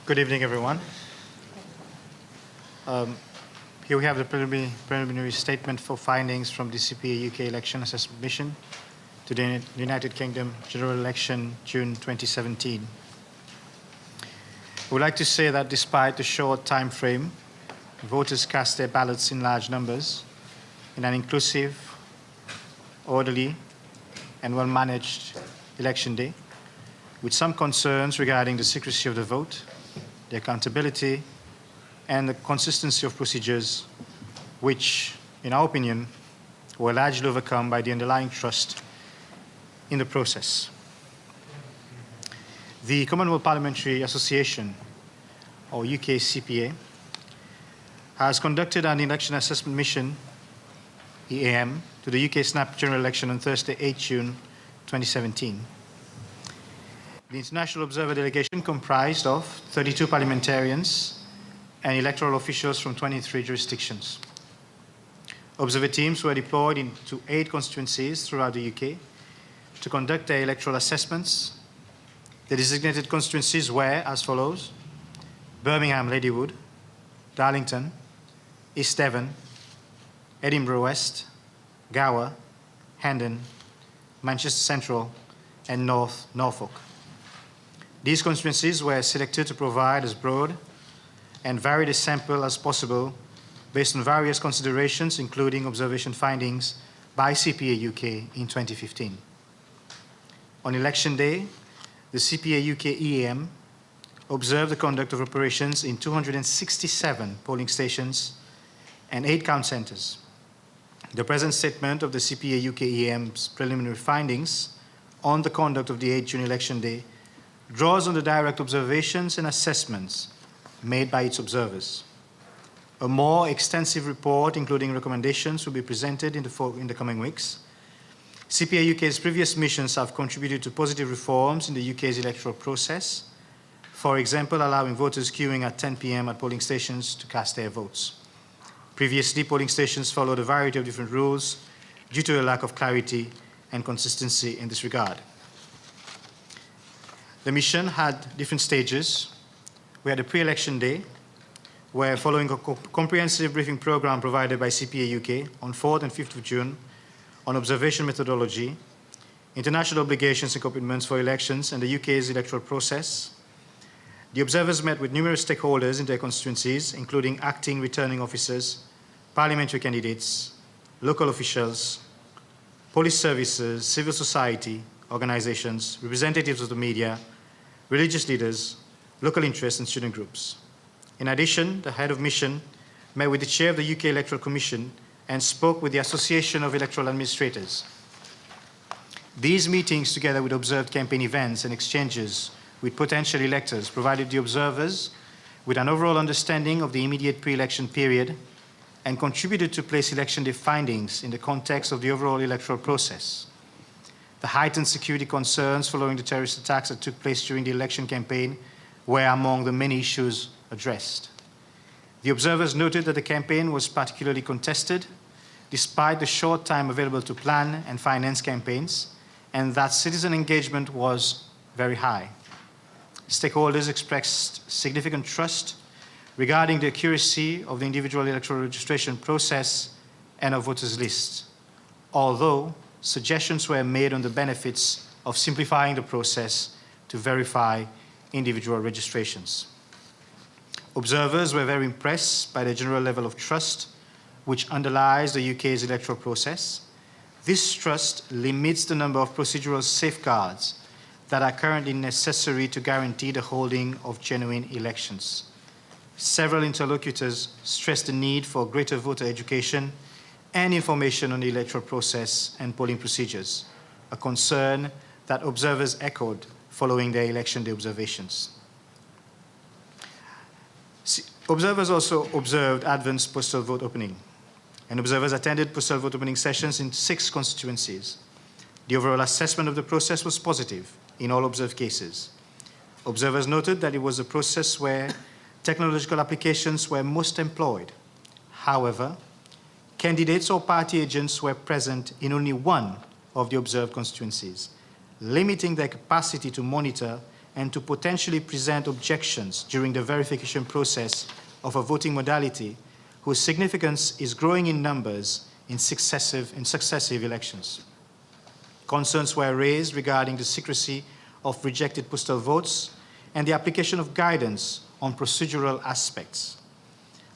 Good evening, everyone. Here we have the preliminary statement for findings from the CPA UK Election Assessment Mission to the United Kingdom General Election, June 2017. I would like to say that despite the short time frame, voters cast their ballots in large numbers in an inclusive, orderly, and well-managed election day, with some concerns regarding the secrecy of the vote, the accountability, and the consistency of procedures, which, in our opinion, were largely overcome by the underlying trust in the process. The Commonwealth Parliamentary Association, or UK CPA, has conducted an election assessment mission, EAM, to the UK snap general election on Thursday, 8 June 2017. The international observer delegation comprised of 32 parliamentarians and electoral officials from 23 jurisdictions. Observer teams were deployed into 8 constituencies throughout the UK to conduct their electoral assessments. The designated constituencies were as follows: Birmingham Ladywood, Darlington, East Devon, Edinburgh West, Gower, Hendon, Manchester Central, and North Norfolk. These constituencies were selected to provide as broad and varied a sample as possible based on various considerations, including observation findings by CPA UK in 2015. On election day, the CPA UK EAM observed the conduct of operations in 267 polling stations and 8 count centres. The present statement of the CPA UK EAM's preliminary findings on the conduct of the 8 June election day draws on the direct observations and assessments made by its observers. A more extensive report, including recommendations, will be presented in the coming weeks. CPA UK's previous missions have contributed to positive reforms in the UK's electoral process, for example, allowing voters queuing at 10 p.m. at polling stations to cast their votes. Previously, polling stations followed a variety of different rules due to a lack of clarity and consistency in this regard. The mission had different stages. We had a pre-election day, where following a comprehensive briefing program provided by CPA UK on 4th and 5th of June on observation methodology, international obligations and commitments for elections, and the UK's electoral process, the observers met with numerous stakeholders in their constituencies, including acting returning officers, parliamentary candidates, local officials, police services, civil society organizations, representatives of the media, religious leaders, local interests, and student groups. In addition, the head of mission met with the chair of the UK Electoral Commission and spoke with the Association of Electoral Administrators. These meetings, together with observed campaign events and exchanges with potential electors, provided the observers with an overall understanding of the immediate pre-election period and contributed to place election day findings in the context of the overall electoral process. The heightened security concerns following the terrorist attacks that took place during the election campaign were among the many issues addressed. The observers noted that the campaign was particularly contested, despite the short time available to plan and finance campaigns, and that citizen engagement was very high. Stakeholders expressed significant trust regarding the accuracy of the individual electoral registration process and of voters' lists, although suggestions were made on the benefits of simplifying the process to verify individual registrations. Observers were very impressed by the general level of trust which underlies the UK's electoral process. This trust limits the number of procedural safeguards that are currently necessary to guarantee the holding of genuine elections. Several interlocutors stressed the need for greater voter education and information on the electoral process and polling procedures, a concern that observers echoed following their election day observations. Observers also observed advanced postal vote opening, and observers attended postal vote opening sessions in 6 constituencies. The overall assessment of the process was positive in all observed cases. Observers noted that it was a process where technological applications were most employed. However, candidates or party agents were present in only one of the observed constituencies, limiting their capacity to monitor and to potentially present objections during the verification process of a voting modality whose significance is growing in numbers in successive elections. Concerns were raised regarding the secrecy of rejected postal votes and the application of guidance on procedural aspects.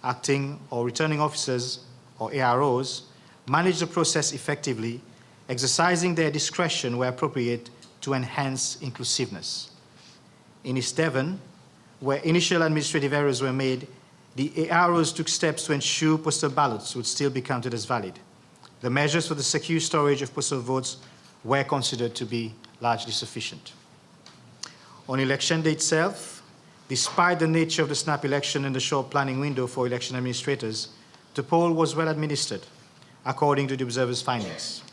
Acting or returning officers, or AROs, manage the process effectively, exercising their discretion where appropriate to enhance inclusiveness. In East Devon, where initial administrative errors were made, the AROs took steps to ensure postal ballots would still be counted as valid. The measures for the secure storage of postal votes were considered to be largely sufficient. On election day itself, despite the nature of the snap election and the short planning window for election administrators, the poll was well administered, according to the observers' findings.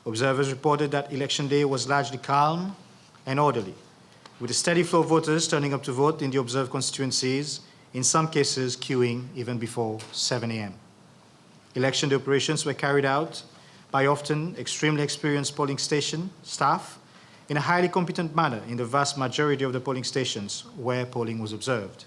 Observers reported that election day was largely calm and orderly, with a steady flow of voters turning up to vote in the observed constituencies, in some cases queuing even before 7 a.m. Election day operations were carried out by often extremely experienced polling station staff in a highly competent manner in the vast majority of the polling stations where polling was observed.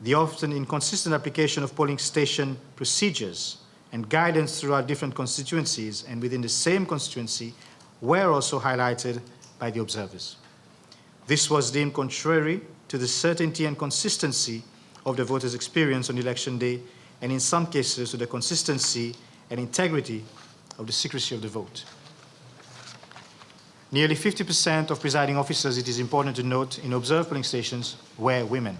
The often inconsistent application of polling station procedures and guidance throughout different constituencies and within the same constituency were also highlighted by the observers. This was deemed contrary to the certainty and consistency of the voters' experience on election day, and in some cases to the consistency and integrity of the secrecy of the vote. Nearly 50% of presiding officers, it is important to note, in observed polling stations were women,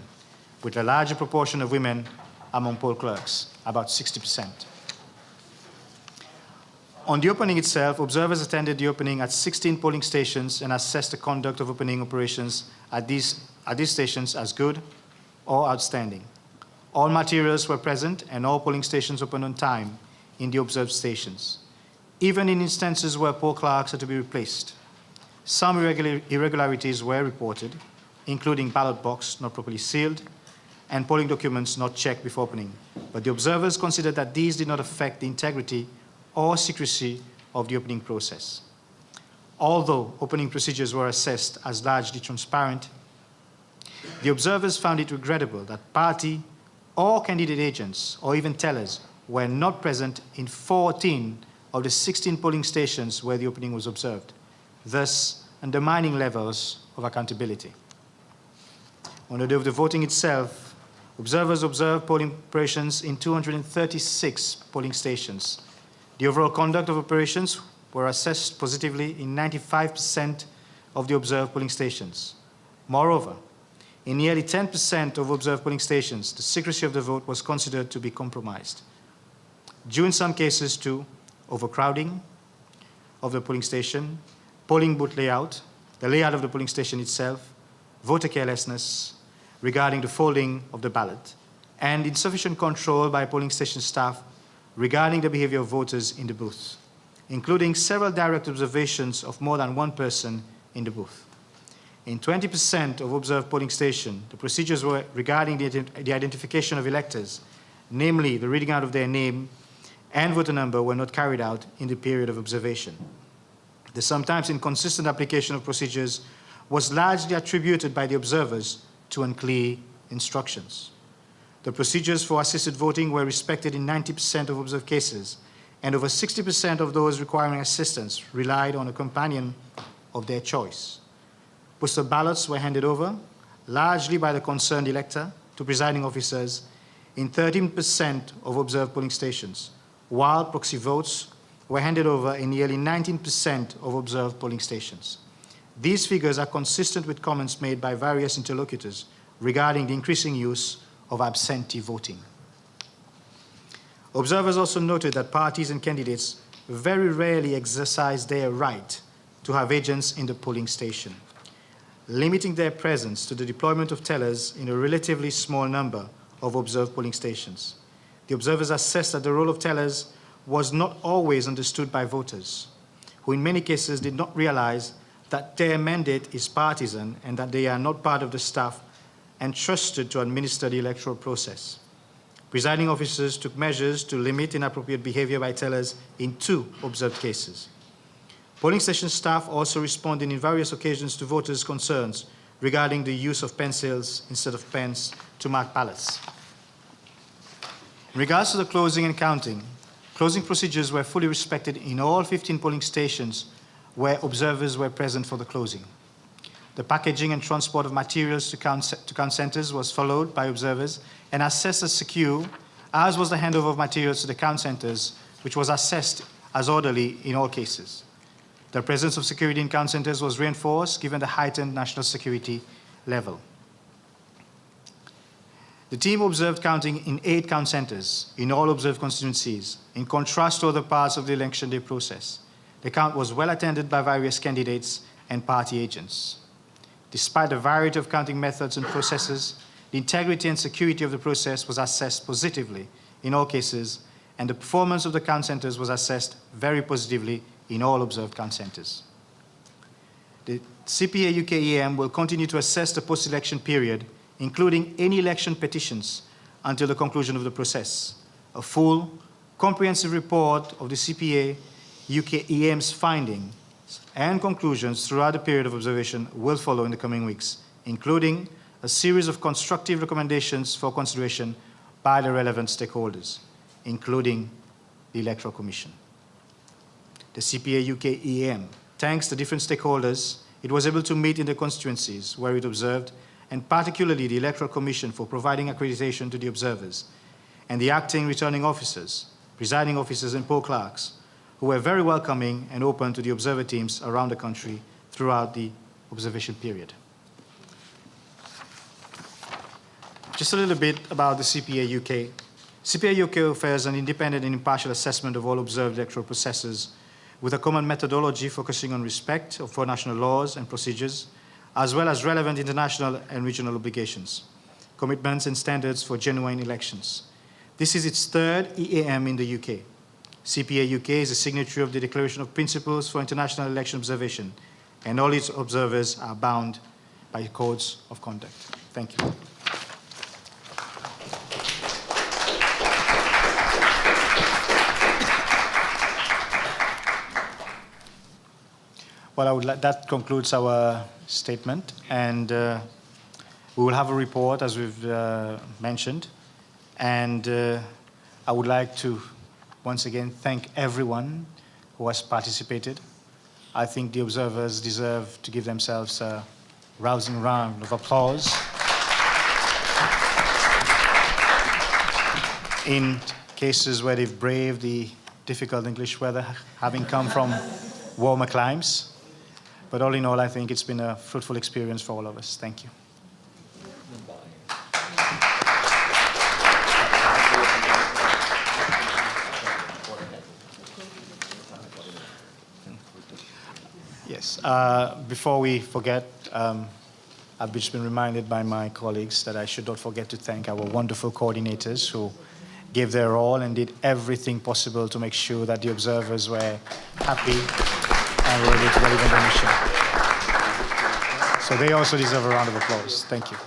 with a larger proportion of women among poll clerks, about 60%. On the opening itself, observers attended the opening at 16 polling stations and assessed the conduct of opening operations at these stations as good or outstanding. All materials were present and all polling stations opened on time in the observed stations, even in instances where poll clerks had to be replaced. Some irregularities were reported, including ballot box not properly sealed and polling documents not checked before opening. But the observers considered that these did not affect the integrity or secrecy of the opening process. Although opening procedures were assessed as largely transparent, the observers found it regrettable that party or candidate agents or even tellers were not present in 14 of the 16 polling stations where the opening was observed, thus undermining levels of accountability. On the day of the voting itself, observers observed polling operations in 236 polling stations. The overall conduct of operations were assessed positively in 95% of the observed polling stations. Moreover, in nearly 10% of observed polling stations, the secrecy of the vote was considered to be compromised, due in some cases to overcrowding of the polling station, polling booth layout, the layout of the polling station itself, voter carelessness regarding the folding of the ballot, and insufficient control by polling station staff regarding the behavior of voters in the booth, including several direct observations of more than one person in the booth. In 20% of observed polling stations, the procedures were regarding the identification of electors, namely the reading out of their name and voter number, were not carried out in the period of observation. The sometimes inconsistent application of procedures was largely attributed by the observers to unclear instructions. The procedures for assisted voting were respected in 90% of observed cases, and over 60% of those requiring assistance relied on a companion of their choice. Postal ballots were handed over, largely by the concerned elector, to presiding officers in 13% of observed polling stations, while proxy votes were handed over in nearly 19% of observed polling stations. These figures are consistent with comments made by various interlocutors regarding the increasing use of absentee voting. Observers also noted that parties and candidates very rarely exercise their right to have agents in the polling station, limiting their presence to the deployment of tellers in a relatively small number of observed polling stations. The observers assessed that the role of tellers was not always understood by voters, who in many cases did not realize that their mandate is partisan and that they are not part of the staff entrusted to administer the electoral process. Presiding officers took measures to limit inappropriate behavior by tellers in 2 observed cases. Polling station staff also responded in various occasions to voters' concerns regarding the use of pencils instead of pens to mark ballots. In regards to the closing and counting, closing procedures were fully respected in all 15 polling stations where observers were present for the closing. The packaging and transport of materials to count centers was followed by observers and assessed as secure, as was the handover of materials to the count centers, which was assessed as orderly in all cases. The presence of security in count centers was reinforced given the heightened national security level. The team observed counting in 8 count centers in all observed constituencies, in contrast to other parts of the election day process. The count was well attended by various candidates and party agents. Despite the variety of counting methods and processes, the integrity and security of the process was assessed positively in all cases, and the performance of the count centers was assessed very positively in all observed count centers. The CPA UK EAM will continue to assess the post-election period, including any election petitions, until the conclusion of the process. A full, comprehensive report of the CPA UK EAM's findings and conclusions throughout the period of observation will follow in the coming weeks, including a series of constructive recommendations for consideration by the relevant stakeholders, including the Electoral Commission. The CPA UK EAM thanks the different stakeholders it was able to meet in the constituencies where it observed, and particularly the Electoral Commission for providing accreditation to the observers, and the acting returning officers, presiding officers and poll clerks, who were very welcoming and open to the observer teams around the country throughout the observation period. Just a little bit about the CPA UK. CPA UK offers an independent and impartial assessment of all observed electoral processes with a common methodology focusing on respect for national laws and procedures, as well as relevant international and regional obligations, commitments and standards for genuine elections. This is its 3rd EAM in the UK. CPA UK is a signatory of the Declaration of Principles for International Election Observation, and all its observers are bound by codes of conduct. Thank you. Well, that concludes our statement, and we will have a report, as we've mentioned, and I would like to once again thank everyone who has participated. I think the observers deserve to give themselves a rousing round of applause. In cases where they've braved the difficult English weather, having come from warmer climes. But all in all, I think it's been a fruitful experience for all of us. Thank you. Yes. Before we forget, I've just been reminded by my colleagues that I should not forget to thank our wonderful coordinators who gave their all and did everything possible to make sure that the observers were happy and were able to deliver their mission. So they also deserve a round of applause. Thank you.